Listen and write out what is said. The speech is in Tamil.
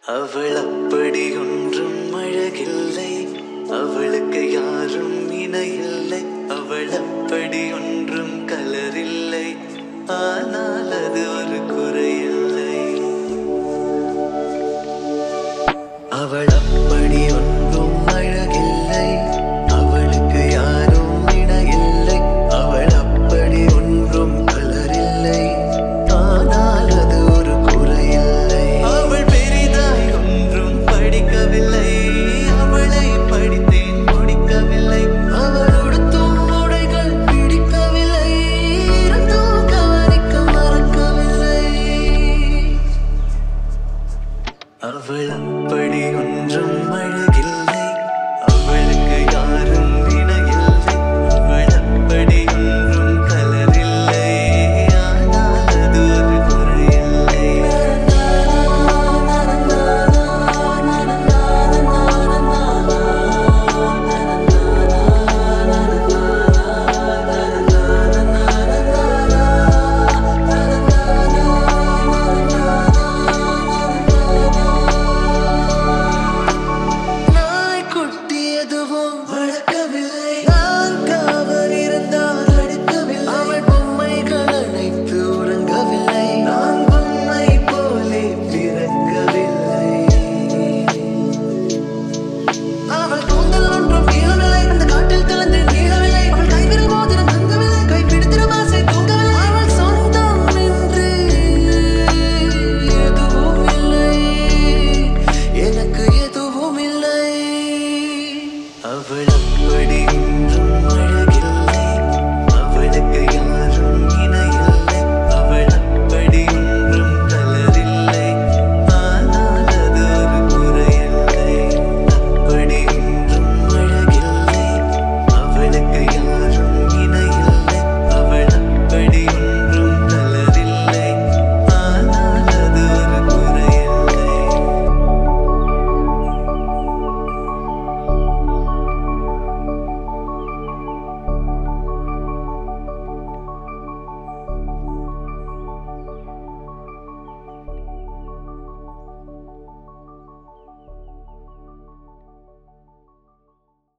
அவள் அப்படி ஒன்றும் அழகில்லை, அவளுக்கு யாரும் இணையில்லை. அவள் அப்படி ஒன்றும் கலரில்லை, ஆனால் அது ஒரு குறையில்லை. அவள் அப்படி ஒன்றும் அழகில்லை, அவளுக்கு யாரும் இணையில்லை. அவள் அப்படி ஒன்றும் கலரில்லை, ஆனால் அது ஒரு குறையில்லை. அவள் பெரிதாய் ஒன்றும் படிக்கவில்லை, அவளை படித்தேன் முடிக்கவில்லை. அவள் உடுத்தும் உடைகள் பிடிக்கவில்லை, இருந்தும் கவனிக்க மறக்கவில்லை. அவள்